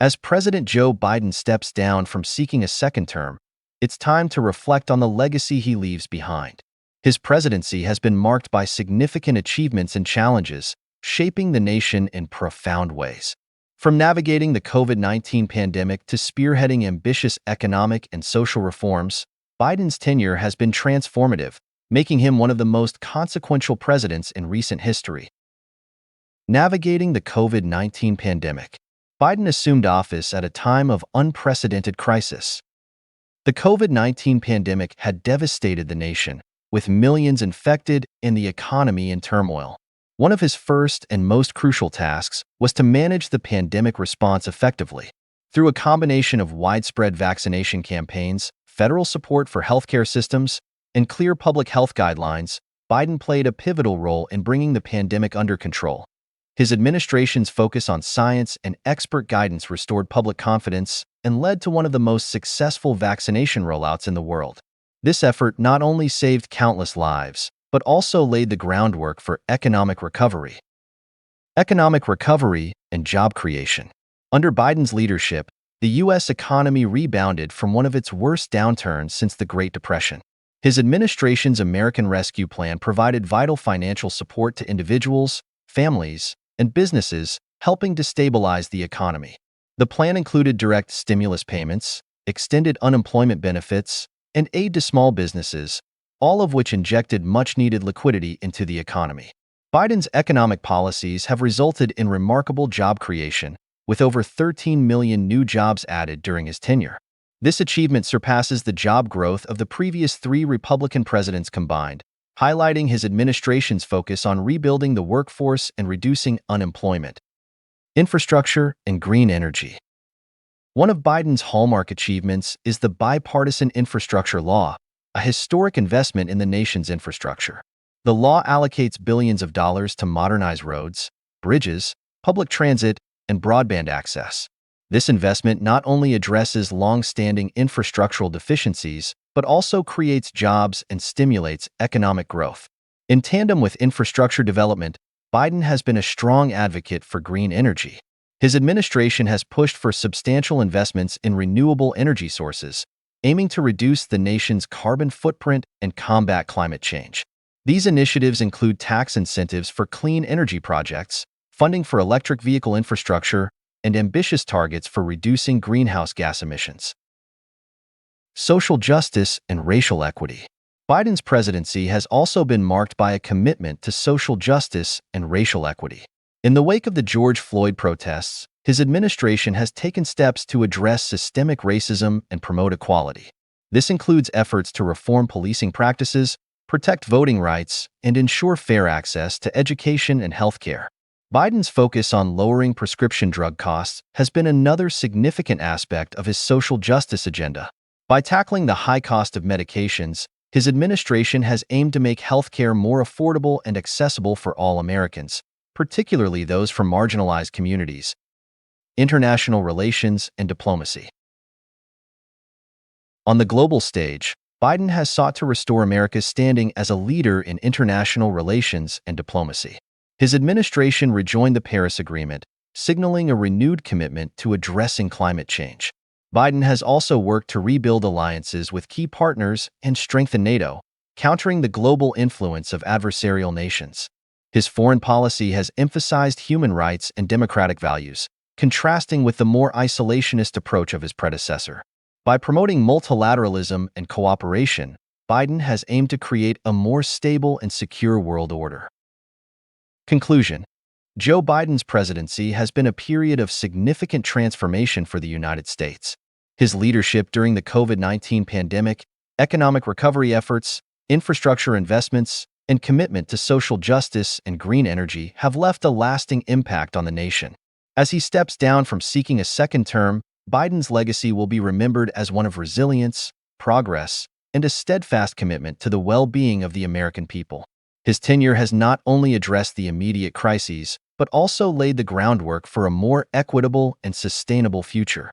As President Joe Biden steps down from seeking a second term, it's time to reflect on the legacy he leaves behind. His presidency has been marked by significant achievements and challenges, shaping the nation in profound ways. From navigating the COVID-19 pandemic to spearheading ambitious economic and social reforms, Biden's tenure has been transformative, making him one of the most consequential presidents in recent history. Navigating the COVID-19 pandemic, Biden assumed office at a time of unprecedented crisis. The COVID-19 pandemic had devastated the nation, with millions infected and the economy in turmoil. One of his first and most crucial tasks was to manage the pandemic response effectively. Through a combination of widespread vaccination campaigns, federal support for healthcare systems, and clear public health guidelines, Biden played a pivotal role in bringing the pandemic under control. His administration's focus on science and expert guidance restored public confidence and led to one of the most successful vaccination rollouts in the world. This effort not only saved countless lives, but also laid the groundwork for economic recovery. Economic recovery and job creation. Under Biden's leadership, the U.S. economy rebounded from one of its worst downturns since the Great Depression. His administration's American Rescue Plan provided vital financial support to individuals, families, and businesses, helping to stabilize the economy. The plan included direct stimulus payments, extended unemployment benefits, and aid to small businesses, all of which injected much-needed liquidity into the economy. Biden's economic policies have resulted in remarkable job creation, with over 13 million new jobs added during his tenure. This achievement surpasses the job growth of the previous 3 Republican presidents combined, highlighting his administration's focus on rebuilding the workforce and reducing unemployment. Infrastructure and green energy. One of Biden's hallmark achievements is the bipartisan infrastructure law, a historic investment in the nation's infrastructure. The law allocates billions of dollars to modernize roads, bridges, public transit, and broadband access. This investment not only addresses long-standing infrastructural deficiencies, but also creates jobs and stimulates economic growth. In tandem with infrastructure development, Biden has been a strong advocate for green energy. His administration has pushed for substantial investments in renewable energy sources, aiming to reduce the nation's carbon footprint and combat climate change. These initiatives include tax incentives for clean energy projects, funding for electric vehicle infrastructure, and ambitious targets for reducing greenhouse gas emissions. Social justice and racial equity. Biden's presidency has also been marked by a commitment to social justice and racial equity. In the wake of the George Floyd protests, his administration has taken steps to address systemic racism and promote equality. This includes efforts to reform policing practices, protect voting rights, and ensure fair access to education and healthcare. Biden's focus on lowering prescription drug costs has been another significant aspect of his social justice agenda. By tackling the high cost of medications, his administration has aimed to make healthcare more affordable and accessible for all Americans, particularly those from marginalized communities. International relations and diplomacy. On the global stage, Biden has sought to restore America's standing as a leader in international relations and diplomacy. His administration rejoined the Paris Agreement, signaling a renewed commitment to addressing climate change. Biden has also worked to rebuild alliances with key partners and strengthen NATO, countering the global influence of adversarial nations. His foreign policy has emphasized human rights and democratic values, contrasting with the more isolationist approach of his predecessor. By promoting multilateralism and cooperation, Biden has aimed to create a more stable and secure world order. Conclusion. Joe Biden's presidency has been a period of significant transformation for the United States. His leadership during the COVID-19 pandemic, economic recovery efforts, infrastructure investments, and commitment to social justice and green energy have left a lasting impact on the nation. As he steps down from seeking a second term, Biden's legacy will be remembered as one of resilience, progress, and a steadfast commitment to the well-being of the American people. His tenure has not only addressed the immediate crises, but also laid the groundwork for a more equitable and sustainable future.